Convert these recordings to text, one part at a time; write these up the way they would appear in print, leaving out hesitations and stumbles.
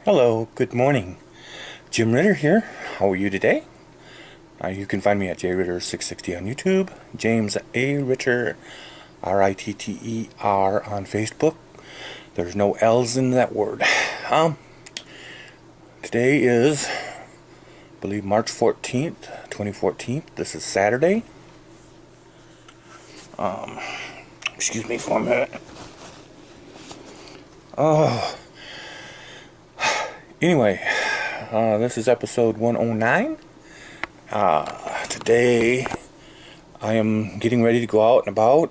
Hello, good morning. Jim Ritter here. How are you today? You can find me at jritter660 on YouTube, James A. Ritter, Ritter on Facebook. There's no L's in that word. Um, Today is, I believe, March 14th, 2014. This is Saturday. Excuse me for a minute. Anyway, this is episode 109. Today I am getting ready to go out and about.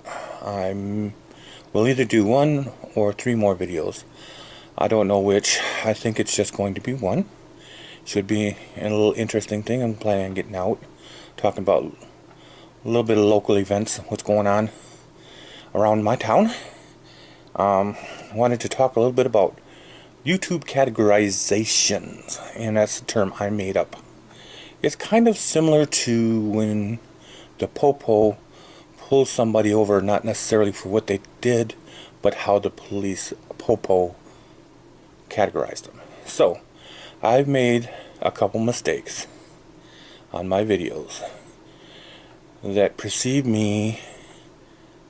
Will either do one or three more videos. I don't know which. I think it's just going to be one. Should be a little interesting thing. I'm planning on getting out, talking about a little bit of local events, what's going on around my town. Wanted to talk a little bit about YouTube categorizations, and that's the term I made up. It's kind of similar to when the popo pulls somebody over, not necessarily for what they did, but how the police popo categorized them. So, I've made a couple mistakes on my videos that perceive me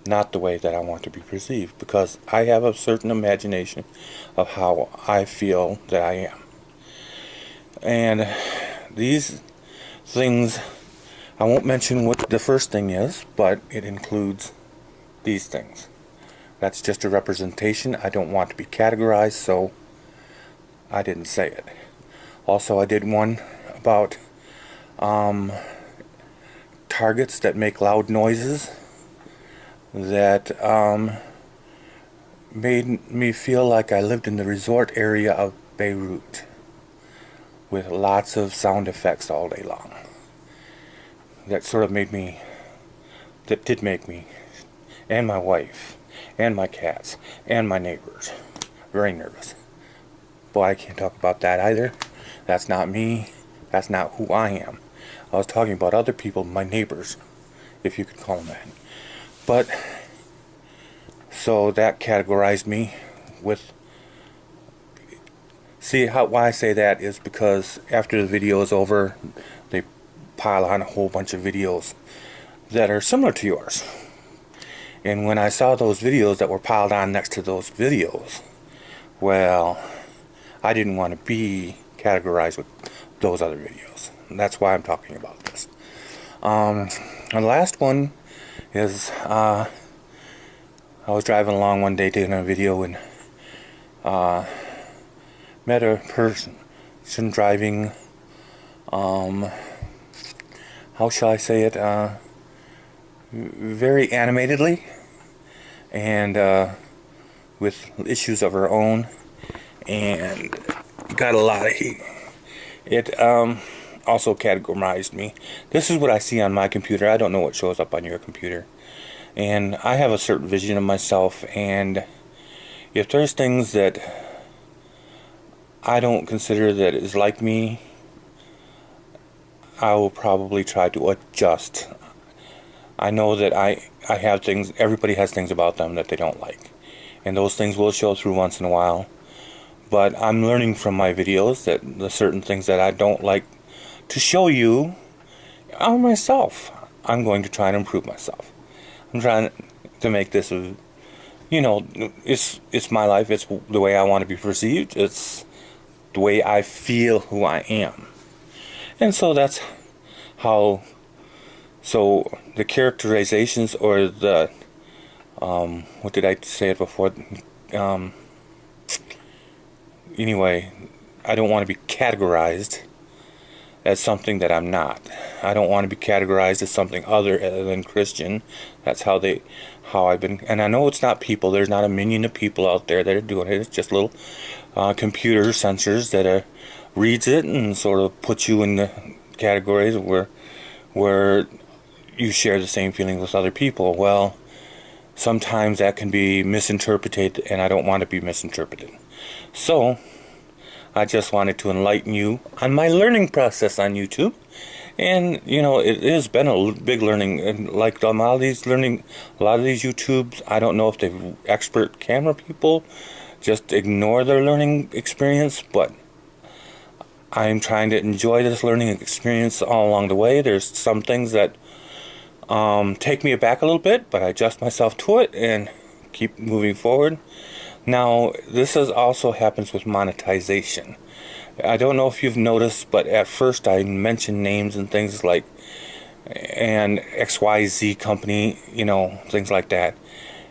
not the way that I want to be perceived, because I have a certain imagination of how I feel that I am. And these things, I won't mention what the first thing is, but it includes these things. That's just a representation. I don't want to be categorized, so I didn't say it. Also, I did one about targets that make loud noises that made me feel like I lived in the resort area of Beirut with lots of sound effects all day long. That did make me, and my wife, and my cats, and my neighbors, very nervous. Boy, I can't talk about that either. That's not me. That's not who I am. I was talking about other people, my neighbors, if you could call them that. But, so that categorized me with, why I say that is because after the video is over, they pile on a whole bunch of videos that are similar to yours. And when I saw those videos that were piled on next to those videos, well, I didn't want to be categorized with those other videos. And that's why I'm talking about this. And the last one is, I was driving along one day taking a video and met a person driving, how shall I say it, very animatedly, and with issues of her own, and got a lot of heat. It also categorized me. This is what I see on my computer. I don't know what shows up on your computer. And I have a certain vision of myself, and if there's things that I don't consider that is like me, I will probably try to adjust. I know that I have things, everybody has things about them that they don't like, and those things will show through once in a while. But I'm learning from my videos that the certain things that I don't like to show you are myself. I'm going to try and improve myself. I'm trying to make this it's my life. It's the way I want to be perceived. It's the way I feel who I am. And so that's how, so the characterizations, or the, what did I say it before? Anyway, I don't want to be categorized as something that I'm not. I don't want to be categorized as something other than Christian. That's how I've been. And I know it's not people. There's not a million of people out there that are doing it. It's just little computer sensors that reads it and sort of puts you in the categories where you share the same feelings with other people. Well, sometimes that can be misinterpreted, and I don't want to be misinterpreted. So, I just wanted to enlighten you on my learning process on YouTube. And, it has been a big learning. And like a lot of these YouTubes, I don't know if they're expert camera people, just ignore their learning experience. But I'm trying to enjoy this learning experience all along the way. There's some things that take me aback a little bit, but I adjust myself to it and keep moving forward. Now, this also happens with monetization. I don't know if you've noticed, but at first I mentioned names and things like and XYZ company, things like that.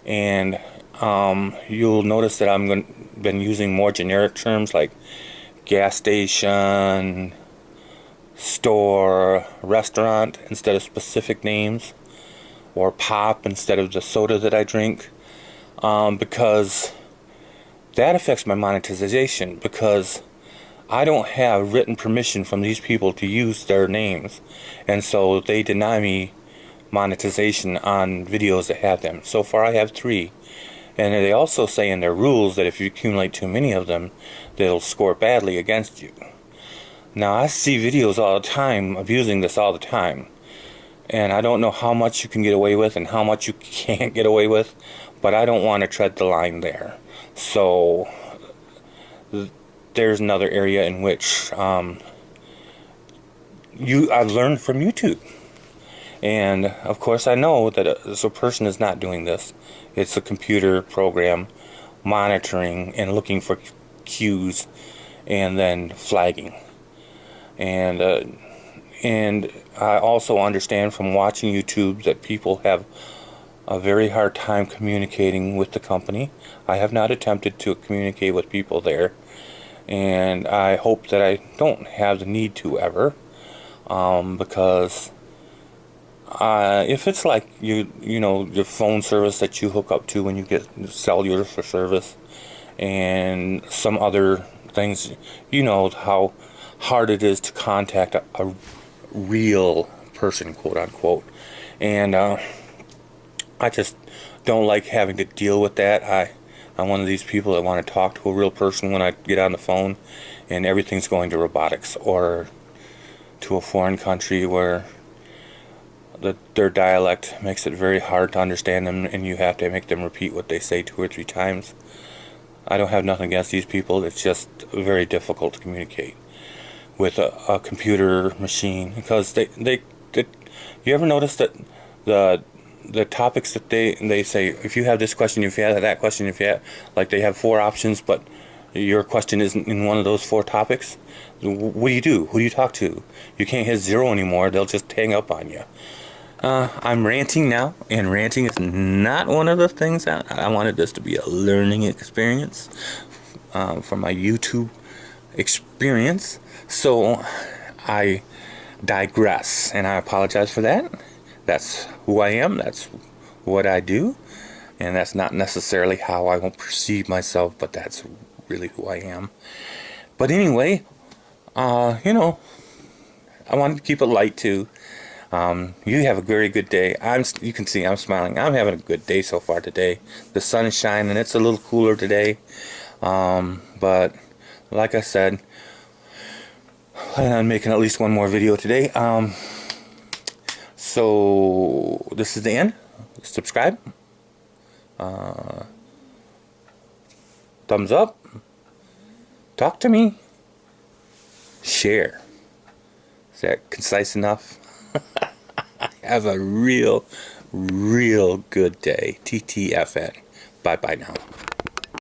And you'll notice that been using more generic terms like gas station, store, restaurant instead of specific names, or pop instead of the soda that I drink, because that affects my monetization, because I don't have written permission from these people to use their names, and so they deny me monetization on videos that have them. So far I have 3, and they also say in their rules that if you accumulate too many of them, they'll score badly against you. Now, I see videos all the time abusing this all the time, and I don't know how much you can get away with and how much you can't get away with, but I don't want to tread the line there. So there's another area in which I've learned from YouTube. And of course I know that a person is not doing this. It's a computer program monitoring and looking for cues and then flagging. And I also understand from watching YouTube that people have a very hard time communicating with the company. I have not attempted to communicate with people there, and I hope that I don't have the need to ever, because if it's like your phone service that you hook up to when you get cellular for service and some other things, how hard it is to contact a real person, quote unquote. And I just don't like having to deal with that. I'm one of these people that want to talk to a real person when I get on the phone, and everything's going to robotics or to a foreign country where their dialect makes it very hard to understand them, and you have to make them repeat what they say 2 or 3 times. I don't have nothing against these people. It's just very difficult to communicate with a computer machine, because you ever notice that the topics that they say, if you have this question, if you have that question, if you have, like, they have 4 options, but your question isn't in one of those 4 topics, what do you do? Who do you talk to? You can't hit 0 anymore. They'll just hang up on you. I'm ranting now, and ranting is not one of the things I wanted this to be a learning experience from my YouTube experience. So I digress, and I apologize for that. That's who I am, that's what I do, and that's not necessarily how I won't perceive myself, but that's really who I am. But anyway, I wanted to keep it light too. You have a very good day. You can see I'm smiling. I'm having a good day so far today. The sun is shining. It's a little cooler today. But like I said, I plan on making at least one more video today. So this is the end. Subscribe. Thumbs up. Talk to me. Share. Is that concise enough? Have a real good day. TTFN. Bye-bye now.